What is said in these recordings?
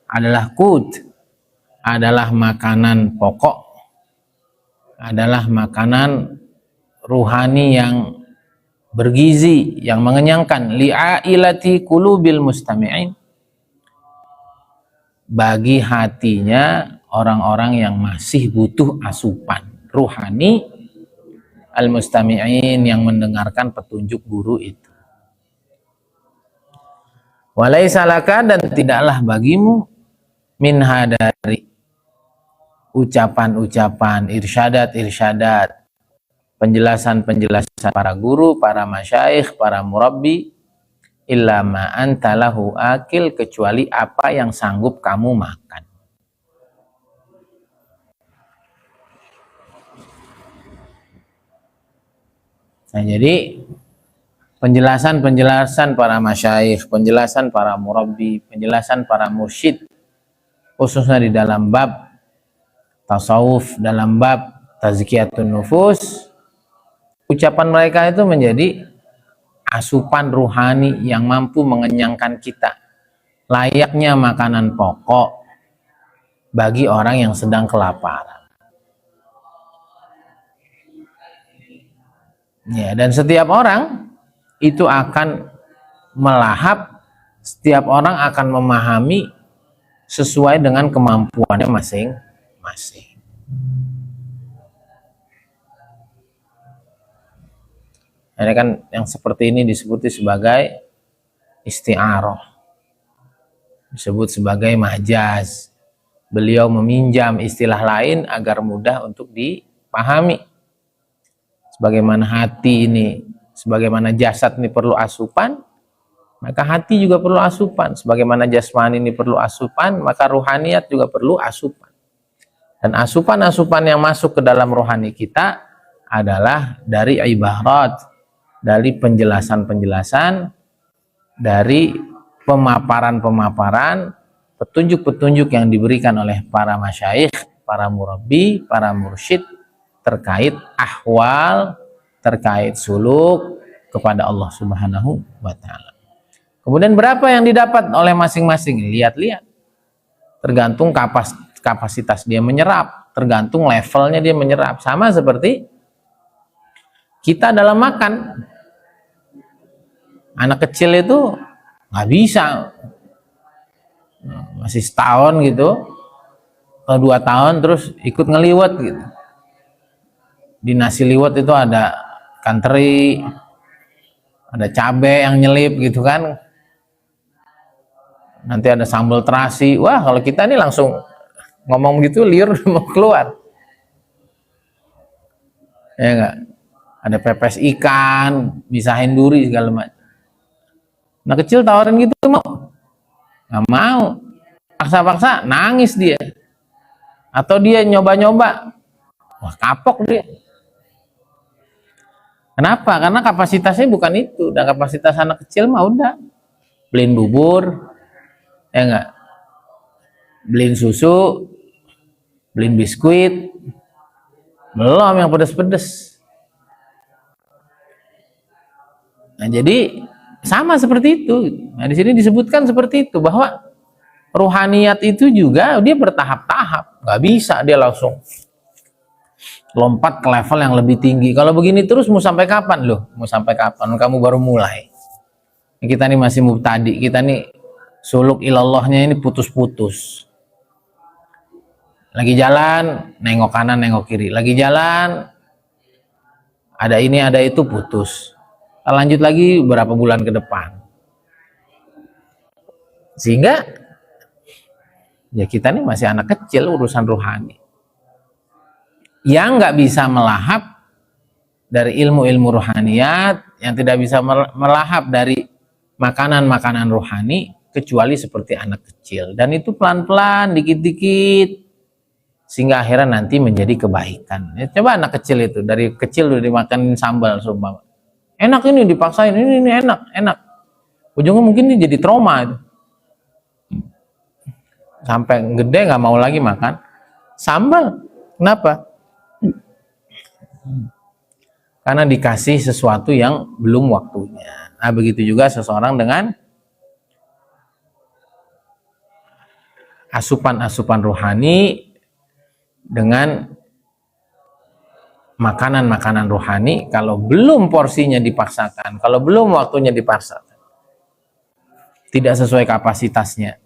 adalah qut, adalah makanan pokok, adalah makanan ruhani yang bergizi, yang mengenyangkan, li'ailati qulubil mustami'in, bagi hatinya orang-orang yang masih butuh asupan ruhani, al-mustami'in, yang mendengarkan petunjuk guru itu. Walaisa laka, dan tidaklah bagimu, minha, dari ucapan-ucapan, irsyadat-irsyadat, penjelasan-penjelasan para guru, para masyayikh, para murabbi, illa ma anta lahu akil, kecuali apa yang sanggup kamu makan. Nah, jadi penjelasan-penjelasan para masyayikh, penjelasan para murabbi, penjelasan para mursyid, khususnya di dalam bab tasawuf, dalam bab tazkiyatun nufus, ucapan mereka itu menjadi asupan ruhani yang mampu mengenyangkan kita, layaknya makanan pokok bagi orang yang sedang kelaparan. Ya, dan setiap orang itu akan melahap, setiap orang akan memahami sesuai dengan kemampuannya masing-masing. Ini kan yang seperti ini disebut sebagai isti'arah, disebut sebagai majaz. Beliau meminjam istilah lain agar mudah untuk dipahami. Sebagaimana hati ini, sebagaimana jasad ini perlu asupan, maka hati juga perlu asupan. Sebagaimana jasmani ini perlu asupan, maka ruhaniyat juga perlu asupan. Dan asupan-asupan yang masuk ke dalam ruhani kita adalah dari ibarat, dari penjelasan-penjelasan, dari pemaparan-pemaparan, petunjuk-petunjuk yang diberikan oleh para masyayikh, para murabbi, para mursyid, terkait ahwal, terkait suluk kepada Allah Subhanahu wa ta'ala. Kemudian berapa yang didapat oleh masing-masing? Lihat-lihat. Tergantung kapasitas dia menyerap, tergantung levelnya dia menyerap. Sama seperti kita dalam makan. Anak kecil itu nggak bisa, masih setahun gitu, atau 2 tahun terus ikut ngeliwat gitu. Di nasi liwet itu ada ikan teri, ada cabai yang nyelip gitu kan, nanti ada sambal terasi. Wah, kalau kita ini langsung ngomong gitu liur mau keluar, ya enggak? Ada pepes ikan, misahin duri segala macam. Nah, kecil tawarin gitu mau? Nggak mau, paksa-paksa nangis dia, atau dia nyoba-nyoba, wah kapok dia. Kenapa? Karena kapasitasnya bukan itu. Dan kapasitas anak kecil mah udah beliin bubur, ya enggak, beliin susu, beliin biskuit, belum yang pedas-pedas. Nah, jadi sama seperti itu. Nah, di sini disebutkan seperti itu, bahwa ruhaniyat itu juga dia bertahap-tahap. Nggak bisa dia langsung lompat ke level yang lebih tinggi. Kalau begini terus mau sampai kapan loh? Mau sampai kapan? Kamu baru mulai. Kita nih masih mubtadi, kita nih suluk ilallahnya ini putus-putus. Lagi jalan, nengok kanan, nengok kiri. Lagi jalan, ada ini, ada itu, putus. Lanjut lagi berapa bulan ke depan. Sehingga ya kita nih masih anak kecil urusan ruhani, yang nggak bisa melahap dari ilmu-ilmu ruhaniyat, yang tidak bisa melahap dari makanan-makanan ruhani, kecuali seperti anak kecil. Dan itu pelan-pelan, dikit-dikit, sehingga akhirnya nanti menjadi kebaikan. Ya, coba anak kecil itu, dari kecil udah dimakanin sambal, sumpah. Enak ini, dipaksain, ini enak. Ujungnya mungkin ini jadi trauma itu. Sampai gede nggak mau lagi makan sambal. Kenapa? Karena dikasih sesuatu yang belum waktunya. Nah, begitu juga seseorang dengan asupan-asupan rohani, dengan makanan-makanan rohani, kalau belum porsinya dipaksakan, kalau belum waktunya dipaksakan, tidak sesuai kapasitasnya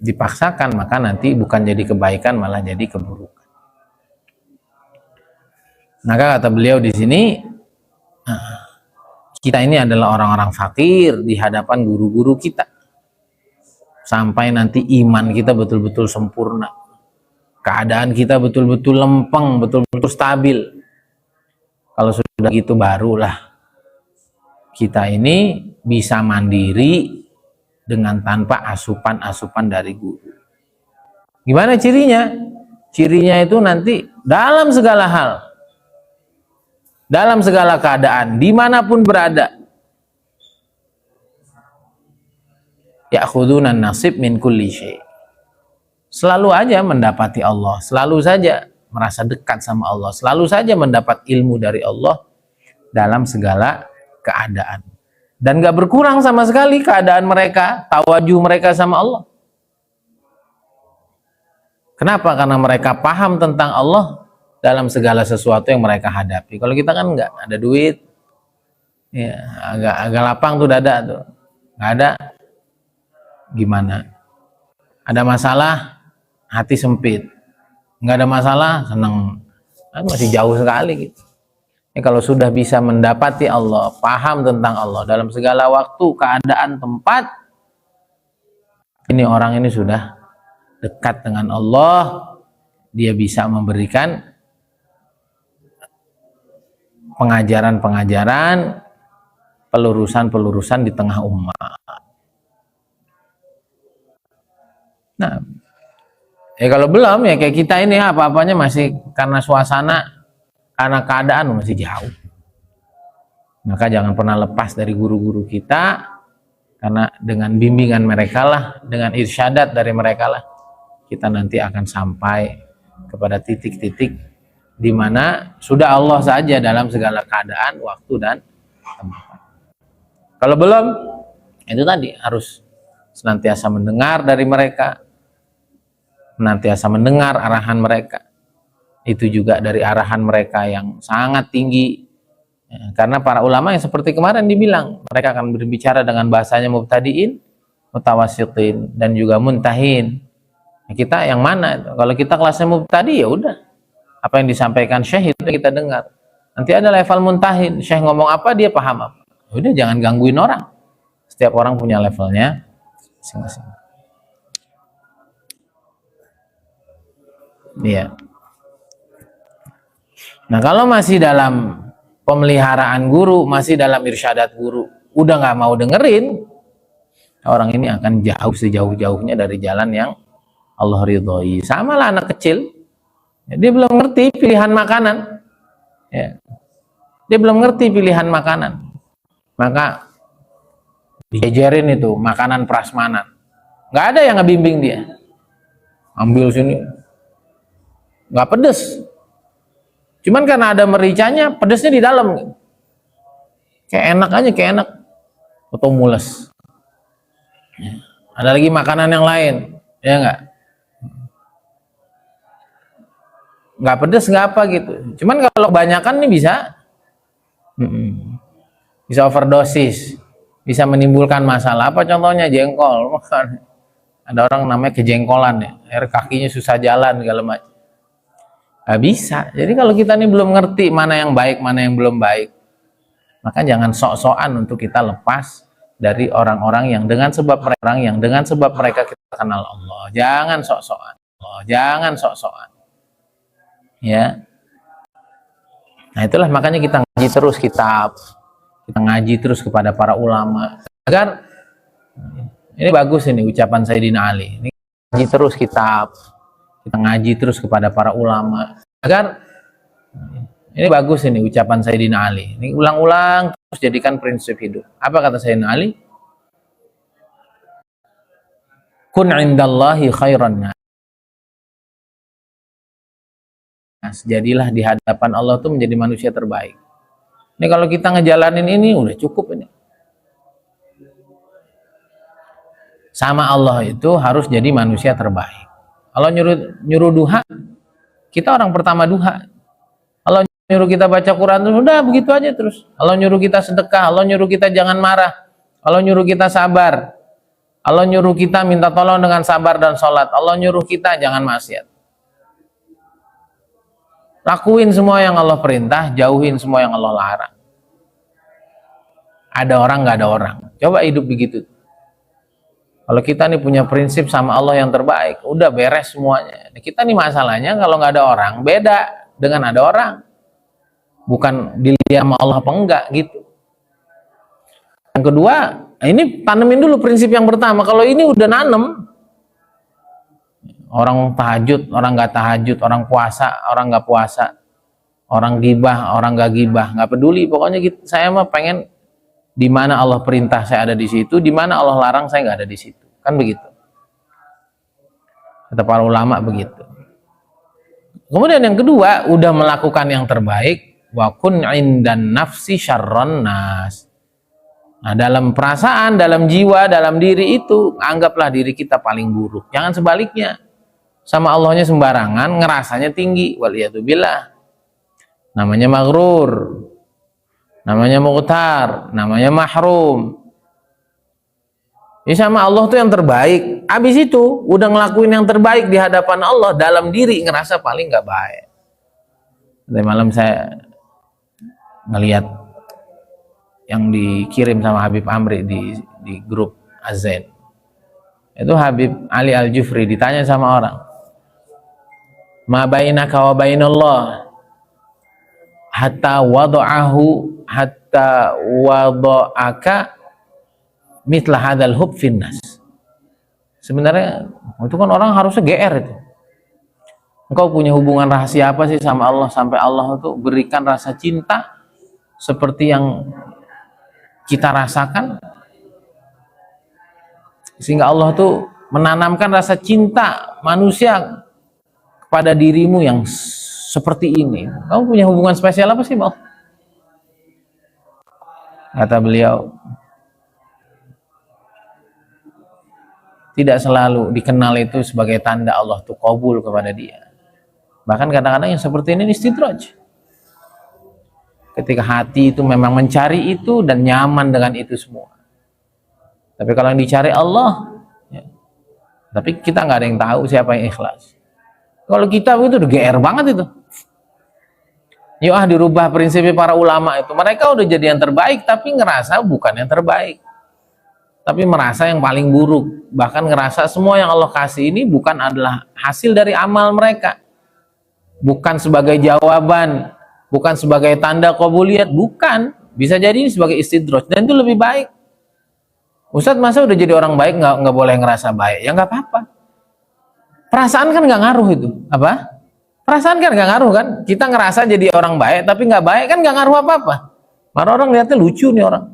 dipaksakan, maka nanti bukan jadi kebaikan, malah jadi keburukan. Maka kata beliau di sini, kita ini adalah orang-orang fakir di hadapan guru-guru kita, sampai nanti iman kita betul-betul sempurna, keadaan kita betul-betul lempeng, betul-betul stabil. Kalau sudah gitu, barulah kita ini bisa mandiri dengan tanpa asupan-asupan dari guru. Gimana cirinya? Cirinya itu nanti dalam segala hal, dalam segala keadaan, dimanapun berada, ya'khudhunan nasib min kulli syai'. Selalu aja mendapati Allah, selalu saja merasa dekat sama Allah, selalu saja mendapat ilmu dari Allah dalam segala keadaan. Dan gak berkurang sama sekali keadaan mereka, tawajuh mereka sama Allah. Kenapa? Karena mereka paham tentang Allah dalam segala sesuatu yang mereka hadapi. Kalau kita kan nggak ada duit, ya, agak lapang tuh dada tuh, nggak ada, gimana? Ada masalah, hati sempit. Nggak ada masalah, seneng. Kan masih jauh sekali gitu. Kalau sudah bisa mendapati Allah, paham tentang Allah dalam segala waktu, keadaan, tempat, ini orang ini sudah dekat dengan Allah. Dia bisa memberikan pengajaran-pengajaran, pelurusan-pelurusan di tengah umat. Nah, kalau belum, ya kayak kita ini apa-apanya masih karena suasana, karena keadaan masih jauh. Maka jangan pernah lepas dari guru-guru kita, karena dengan bimbingan mereka lah, dengan irsyadat dari mereka lah, kita nanti akan sampai kepada titik-titik di mana sudah Allah saja dalam segala keadaan, waktu, dan tempat. Kalau belum, itu tadi harus senantiasa mendengar dari mereka, senantiasa mendengar arahan mereka. Itu juga dari arahan mereka yang sangat tinggi. Karena para ulama yang seperti kemarin dibilang, mereka akan berbicara dengan bahasanya mubtadiin, mutawassitin, dan juga muntahin. Kita yang mana? Kalau kita kelasnya mubtadi, ya udah, apa yang disampaikan syekh itu kita dengar. Nanti ada level muntahin, syekh ngomong apa dia paham apa. Udah, jangan gangguin orang. Setiap orang punya levelnya masing-masing. Iya. Nah, kalau masih dalam pemeliharaan guru, masih dalam irsyadat guru, udah nggak mau dengerin, orang ini akan jauh sejauh-jauhnya dari jalan yang Allah ridhoi. Sama lah anak kecil, dia belum ngerti pilihan makanan, ya. Dia belum ngerti pilihan makanan, maka diajarin itu makanan prasmanan, nggak ada yang ngebimbing dia. Ambil sini, nggak pedes, cuman karena ada mericanya, pedesnya di dalam, kayak enak aja, kayak enak, atau mules. Ada lagi makanan yang lain, ya nggak pedes, nggak apa gitu. Cuman kalau kebanyakan nih bisa overdosis, bisa menimbulkan masalah. Apa contohnya? Jengkol. Ada orang namanya kejengkolan, ya, air kakinya susah jalan segala macam. Nggak bisa. Jadi kalau kita nih belum ngerti mana yang baik, mana yang belum baik, maka jangan sok-sokan untuk kita lepas dari orang-orang yang dengan sebab mereka kita kenal Allah. Jangan sok-sokan. Jangan sok-sokan. Ya. Nah, itulah makanya kita ngaji terus kitab. Kita ngaji terus kepada para ulama. Agar ini bagus ini ucapan Sayyidina Ali. Ini ngaji terus kitab. Kita ngaji terus kepada para ulama. Agar ini bagus ini ucapan Sayyidina Ali. Ini ulang-ulang terus jadikan prinsip hidup. Apa kata Sayyidina Ali? Kun indallahi khairan nas. Jadilah di hadapan Allah tuh menjadi manusia terbaik. Ini kalau kita ngejalanin ini udah cukup ini. sama Allah itu harus jadi manusia terbaik. Kalau nyuruh duha, kita orang pertama duha. Kalau nyuruh kita baca Quran, terus udah begitu aja terus. Kalau nyuruh kita sedekah, kalau nyuruh kita jangan marah, kalau nyuruh kita sabar, kalau nyuruh kita minta tolong dengan sabar dan sholat, Allah nyuruh kita jangan maksiat. Lakuin semua yang Allah perintah, jauhin semua yang Allah larang. Ada orang nggak ada orang. Coba hidup begitu. Kalau kita nih punya prinsip sama Allah yang terbaik, udah beres semuanya. Kita nih masalahnya kalau nggak ada orang, beda dengan ada orang. Bukan dilihat sama Allah apa enggak gitu. Yang kedua, ini tanemin dulu prinsip yang pertama. Kalau ini udah nanem, orang tahajud, orang nggak tahajud, orang puasa, orang nggak puasa, orang gibah, orang nggak gibah, nggak peduli. Pokoknya gitu. Saya mah pengen di mana Allah perintah saya ada di situ, di mana Allah larang saya nggak ada di situ. Kan begitu. Kata para ulama begitu. Kemudian yang kedua, udah melakukan yang terbaik, wa kun indan nafsi syarron nas. Nah, dalam perasaan, dalam jiwa, dalam diri itu, anggaplah diri kita paling buruk. Jangan sebaliknya. Sama Allahnya sembarangan, ngerasanya tinggi. Waliyatubillah. Namanya maghrur. Namanya mughtar. Namanya mahrum. Ini sama Allah tuh yang terbaik. Habis itu, udah ngelakuin yang terbaik di hadapan Allah, dalam diri ngerasa paling gak baik. Tadi malam saya ngelihat yang dikirim sama Habib Amri di grup Azen. Itu Habib Ali Al-Jufri ditanya sama orang, ma bainaka wa bainallah hatta wada'ahu hatta wada'aka mitla hadzal hub finnas. Sebenarnya itu kan orang harusnya GR itu. Engkau punya hubungan rahasia apa sih sama Allah sampai Allah itu berikan rasa cinta seperti yang kita rasakan, sehingga Allah tuh menanamkan rasa cinta manusia kepada dirimu yang seperti ini. Kamu punya hubungan spesial apa sih, Bang? Kata beliau, tidak selalu dikenal itu sebagai tanda Allah tuh qabul kepada dia. Bahkan kadang-kadang yang seperti ini istidraj. Ketika hati itu memang mencari itu dan nyaman dengan itu semua. Tapi kalau yang dicari Allah, ya. Tapi kita nggak ada yang tahu siapa yang ikhlas. Kalau kita itu udah GR banget itu. Yuk dirubah prinsipnya para ulama itu. Mereka udah jadi yang terbaik, tapi ngerasa bukan yang terbaik. Tapi merasa yang paling buruk. Bahkan ngerasa semua yang Allah kasih ini bukan adalah hasil dari amal mereka. Bukan sebagai jawaban, bukan sebagai tanda qabuliat, bukan. Bisa jadi ini sebagai istidraj, dan itu lebih baik. Ustadz, masa udah jadi orang baik nggak boleh ngerasa baik? Ya nggak apa-apa. Perasaan kan nggak ngaruh itu. Apa? Perasaan kan nggak ngaruh kan? Kita ngerasa jadi orang baik, tapi nggak baik kan nggak ngaruh apa-apa. Malah orang lihatnya lucu nih orang.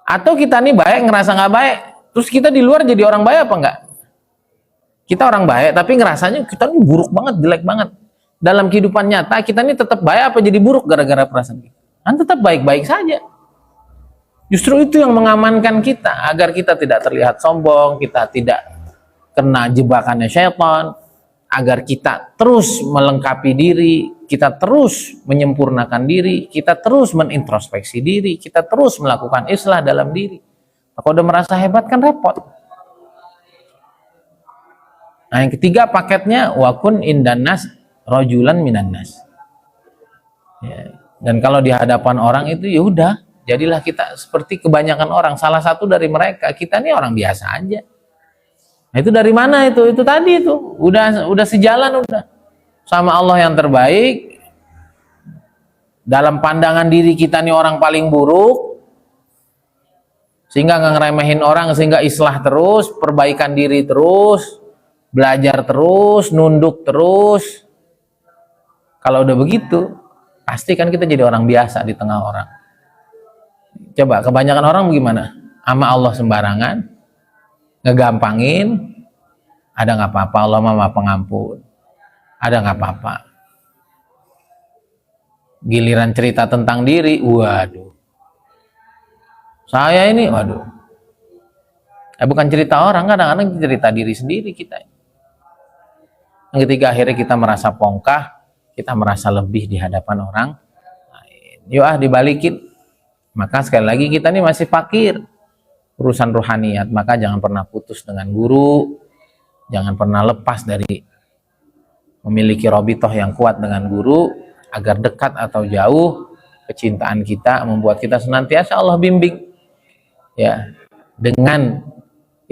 Atau kita nih baik ngerasa nggak baik, terus kita di luar jadi orang baik apa enggak? Kita orang baik, tapi ngerasanya kita nih buruk banget, jelek banget. Dalam kehidupan nyata kita ini tetap baik apa jadi buruk gara-gara perasaan kita? Kan tetap baik-baik saja. Justru itu yang mengamankan kita agar kita tidak terlihat sombong, kita tidak kena jebakannya syaitan, agar kita terus melengkapi diri, kita terus menyempurnakan diri, kita terus menintrospeksi diri, kita terus melakukan islah dalam diri. Kalau udah merasa hebat kan repot. Nah, yang ketiga paketnya wakun indanas rajulan minannas. Ya. Dan kalau di hadapan orang itu ya udah, jadilah kita seperti kebanyakan orang. Salah satu dari mereka, kita ini orang biasa aja. Nah, itu dari mana itu? Itu tadi itu. Udah sejalan udah. Sama Allah yang terbaik. Dalam pandangan diri kita nih orang paling buruk. Sehingga nggak ngeremehin orang, sehingga islah terus, perbaikan diri terus, belajar terus, nunduk terus. Kalau udah begitu, pasti kan kita jadi orang biasa di tengah orang. Coba kebanyakan orang gimana? Sama Allah sembarangan, ngegampangin, ada nggak apa-apa, Allah Maha Pengampun, ada nggak apa-apa. Giliran cerita tentang diri, waduh, saya ini, waduh, Bukan cerita orang, kadang-kadang cerita diri sendiri kita. Yang ketiga, akhirnya kita merasa pongkah, kita merasa lebih di hadapan orang lain. Yuk dibalikin. Maka sekali lagi kita ini masih fakir urusan rohaniat, maka jangan pernah putus dengan guru, jangan pernah lepas dari memiliki robitoh yang kuat dengan guru, agar dekat atau jauh, kecintaan kita membuat kita senantiasa Allah bimbing, ya, dengan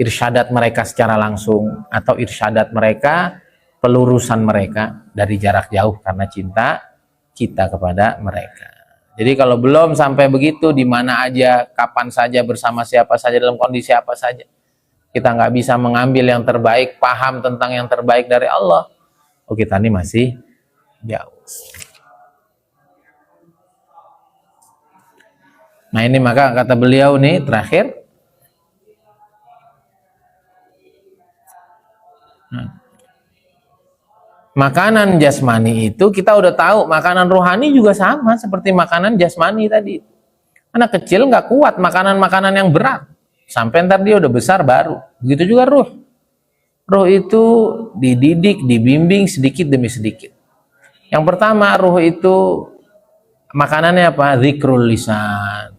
irsyadat mereka secara langsung atau irsyadat mereka, pelurusan mereka dari jarak jauh karena cinta kita kepada mereka. Jadi kalau belum sampai begitu, di mana aja, kapan saja, bersama siapa saja, dalam kondisi apa saja, kita nggak bisa mengambil yang terbaik, paham tentang yang terbaik dari Allah, kita ini masih jauh. Nah ini maka kata beliau nih terakhir, makanan jasmani itu kita udah tahu, makanan rohani juga sama seperti makanan jasmani tadi. Anak kecil nggak kuat makanan-makanan yang berat, sampai ntar dia udah besar baru. Begitu juga ruh. Ruh itu dididik, dibimbing sedikit demi sedikit. Yang pertama, ruh itu makanannya apa? Zikrul lisan.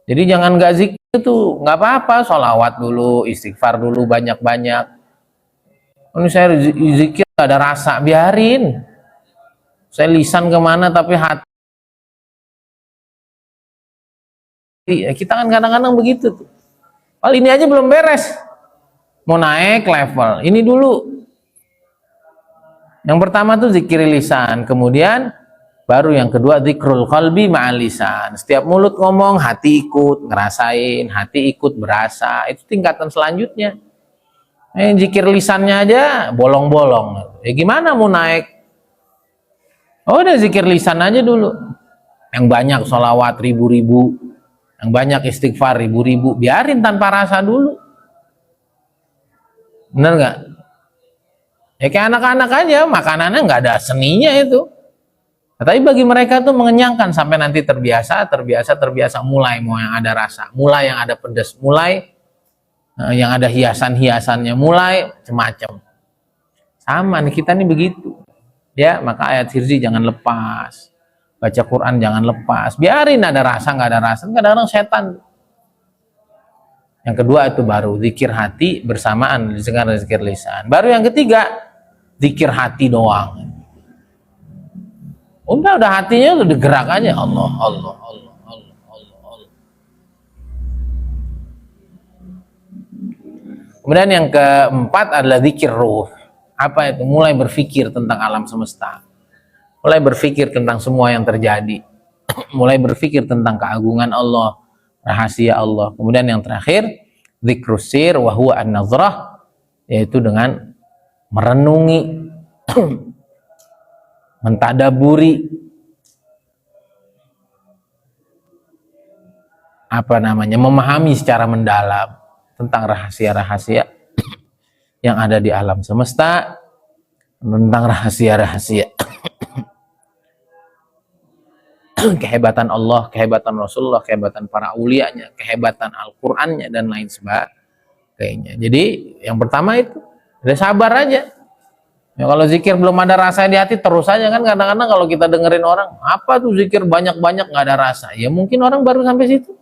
Jadi jangan nggak zikir itu, nggak apa-apa, sholawat dulu, istighfar dulu banyak-banyak. Kalau saya zikir ada rasa, biarin. Saya lisan kemana tapi hati. Kita kan kadang-kadang begitu tuh. Kalau ini aja belum beres, mau naik level, ini dulu. Yang pertama tuh zikir lisan, kemudian baru yang kedua zikrul qalbi ma'al lisan. Setiap mulut ngomong, hati ikut ngerasain, hati ikut berasa. Itu tingkatan selanjutnya. Zikir lisannya aja bolong-bolong. Gimana mau naik? Udah zikir lisan aja dulu. Yang banyak sholawat ribu-ribu, yang banyak istighfar ribu-ribu, biarin tanpa rasa dulu. Bener nggak? Kayak anak-anak aja, makanannya nggak ada seninya itu. Tapi bagi mereka tuh mengenyangkan sampai nanti terbiasa, mulai mau yang ada rasa, mulai yang ada pedas, mulai yang ada hiasan-hiasannya, mulai macam-macam. Sama nih kita nih begitu. Ya, maka ayat hirzi jangan lepas. Baca Quran jangan lepas. Biarin ada rasa, nggak ada rasa. Kadang-kadang setan. Yang kedua itu baru zikir hati bersamaan dengan zikir lisan. Baru yang ketiga, zikir hati doang. Udah hatinya udah digerak aja, Allah, Allah, Allah, Allah, Allah, Allah. Kemudian yang keempat adalah zikir ruh. Apa itu? Mulai berpikir tentang alam semesta. Mulai berpikir tentang semua yang terjadi. Mulai berpikir tentang keagungan Allah, rahasia Allah. Kemudian yang terakhir, zikrus sir wa huwa an-nazrah, yaitu dengan merenungi, mentadaburi memahami secara mendalam tentang rahasia-rahasia yang ada di alam semesta, tentang rahasia-rahasia kehebatan Allah, kehebatan Rasulullah, kehebatan para ulianya, kehebatan Al-Qur'annya dan lain sebagainya. Jadi yang pertama itu udah sabar aja. Ya, kalau zikir belum ada rasa di hati, terus aja kan. Kadang-kadang kalau kita dengerin orang, apa tuh zikir banyak-banyak nggak ada rasa, ya mungkin orang baru sampai situ.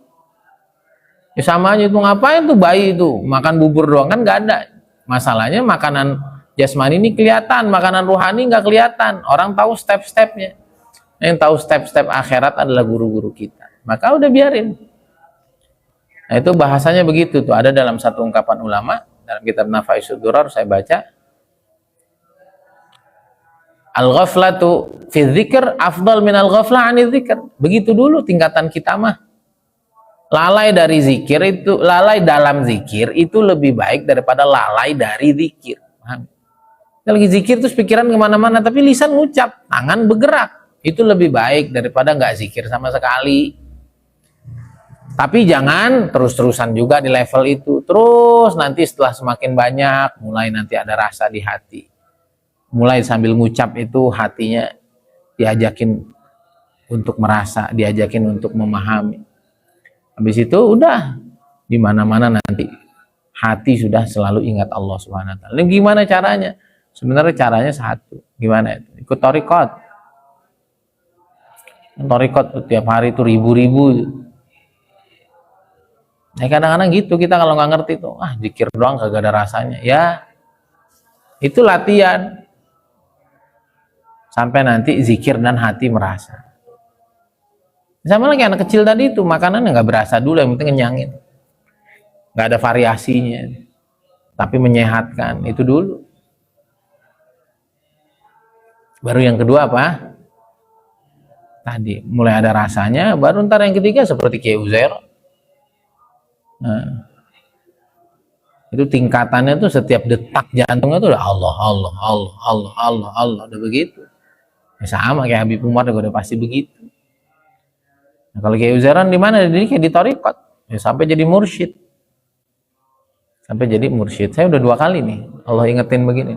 Ya sama aja itu, ngapain tuh bayi itu makan bubur doang, kan nggak ada. Masalahnya makanan jasmani ini kelihatan, makanan rohani nggak kelihatan. Orang tahu step-stepnya. Yang tahu step-step akhirat adalah guru-guru kita. Maka udah biarin. Nah itu bahasanya begitu tuh, ada dalam satu ungkapan ulama dalam kitab Nafaisud Durar, saya baca, al-ghaflatu fi dzikr afdal min al-ghaflah 'ani dzikr. Begitu dulu tingkatan kita mah. Lalai dari zikir itu, lalai dalam zikir itu lebih baik daripada lalai dari zikir. Paham? Kita lagi zikir terus pikiran kemana-mana, tapi lisan ngucap, tangan bergerak. Itu lebih baik daripada nggak zikir sama sekali. Tapi jangan terus-terusan juga di level itu. Terus nanti setelah semakin banyak, mulai nanti ada rasa di hati. Mulai sambil ngucap itu hatinya diajakin untuk merasa, diajakin untuk memahami. Habis itu udah di mana-mana nanti hati sudah selalu ingat Allah Subhanahu wa taala. Ini gimana caranya? Sebenarnya caranya satu. Gimana itu? Ikut thariqat. Thariqat tiap hari itu ribu-ribu. Nah, kadang-kadang gitu kita kalau nggak ngerti tuh, zikir doang kagak ada rasanya. Ya, itu latihan. Sampai nanti zikir dan hati merasa. Sama lagi anak kecil tadi itu, makanannya nggak berasa dulu, yang penting kenyangin. Nggak ada variasinya. Tapi menyehatkan, itu dulu. Baru yang kedua apa? Tadi, mulai ada rasanya, baru ntar yang ketiga seperti Kiai Uzair. Nah, itu tingkatannya tuh setiap detak jantungnya tuh udah Allah, Allah, Allah, Allah, Allah, Allah, udah begitu. Ya, sama kayak Habib Umar juga udah pasti begitu. Nah, kalau Kiai Uzairan di mana? Jadi kayak di thariqat, ya, sampai jadi mursyid. Sampai jadi mursyid. Saya udah 2 kali nih Allah ingetin begini.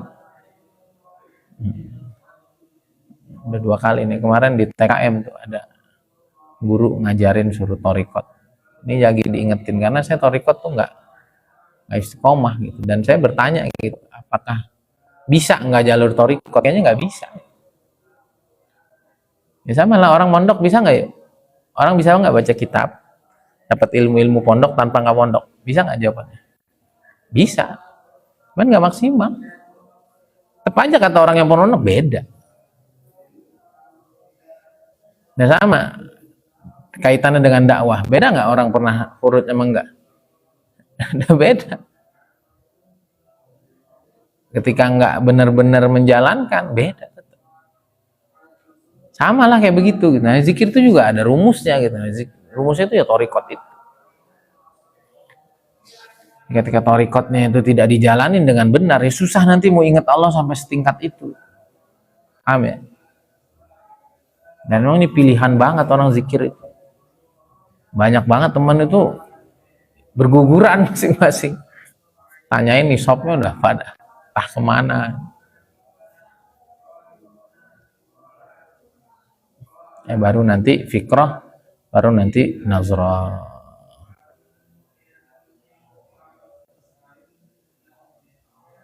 Udah 2 kali nih. Kemarin di TKM tuh ada guru ngajarin suruh thariqat. Ini lagi diingetin karena saya thariqat tuh nggak istiqomah gitu. Dan saya bertanya gitu, apakah bisa nggak jalur thariqat? Kayaknya nggak bisa. Ya sama lah, orang mondok bisa nggak ya? Orang bisa nggak baca kitab, dapat ilmu-ilmu pondok tanpa nggak pondok? Bisa nggak jawabannya? Bisa, cuman nggak maksimal. Tetap aja kata orang yang pondok beda. Nah sama, kaitannya dengan dakwah, beda nggak orang pernah urut emang nggak? Beda. Ketika nggak benar-benar menjalankan, beda. Sama lah kayak begitu. Nah, zikir itu juga ada rumusnya gitu. Rumusnya itu ya thariqat itu. Ketika thariqatnya itu tidak dijalanin dengan benar, ya susah nanti mau ingat Allah sampai setingkat itu. Paham ya? Dan memang ini pilihan banget orang zikir itu. Banyak banget teman itu berguguran masing-masing. Tanyain nih shopnya udah pada kemana? Baru nanti fikrah, baru nanti nazrah.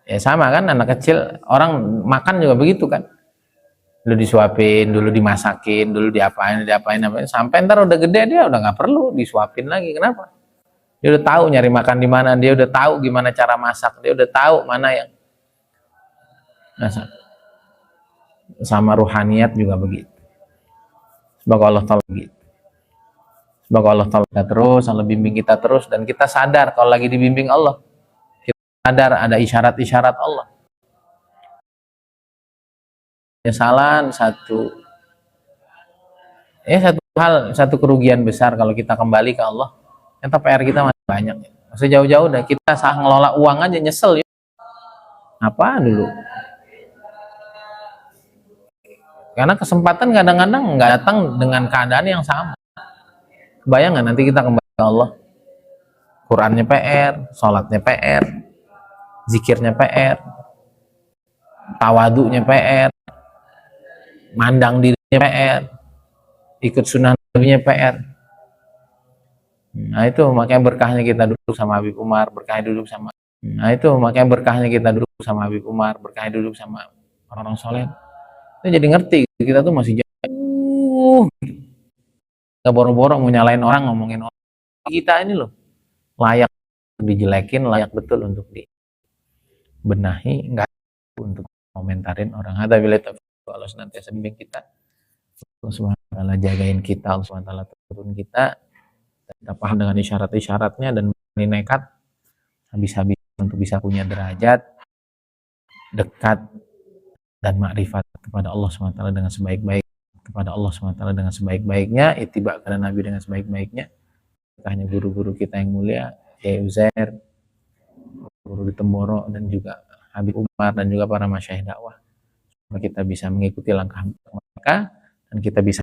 Ya sama kan, anak kecil orang makan juga begitu kan, dulu disuapin, dulu dimasakin, dulu diapain, sampai ntar udah gede dia udah nggak perlu disuapin lagi. Kenapa? Dia udah tahu nyari makan di mana, dia udah tahu gimana cara masak, dia udah tahu mana yang masak. Sama ruhaniyat juga begitu. Semoga Allah Ta'ala begitu. Semoga Allah Ta'ala terus, Allah bimbing kita terus, dan kita sadar kalau lagi dibimbing Allah. Kita sadar ada isyarat-isyarat Allah. Penyesalan satu kerugian besar kalau kita kembali ke Allah. Ternyata PR kita masih banyak. Masih jauh-jauh dah, kita salah ngelola uang aja nyesel ya. Apa dulu? Karena kesempatan kadang-kadang nggak datang dengan keadaan yang sama. Kebayang nggak nanti kita kembali ke Allah? Qurannya PR, sholatnya PR, zikirnya PR, tawadunya PR, mandang dirinya PR, ikut sunnah nabinya PR. Nah itu makanya berkahnya kita duduk sama Habib Umar, berkahnya duduk sama. Nah itu makanya berkahnya kita duduk sama Habib Umar, berkahnya duduk sama orang-orang soleh. Kita jadi ngerti kita tuh masih jauh. Gak boro-boro mau nyalain orang, ngomongin orang. Kita ini loh layak dijelekin, layak betul untuk dibenahi, nggak untuk komentarin orang. Ada bila Allah senantiasa bimbing kita, Allah Subhanahu wa taala jagain kita, Allah Subhanahu wa taala turun kita paham dengan isyarat-isyaratnya dan nekat habis-habis untuk bisa punya derajat dekat dan makrifat kepada Allah Subhanahu wa taala dengan sebaik-baik, kepada Allah Subhanahu wa taala dengan sebaik-baiknya, ittiba kepada Nabi dengan sebaik-baiknya. Hanya guru-guru kita yang mulia, Kiai Uzair, guru di Temboro, dan juga Habib Umar, dan juga para masyayikh dakwah, supaya kita bisa mengikuti langkah mereka dan kita bisa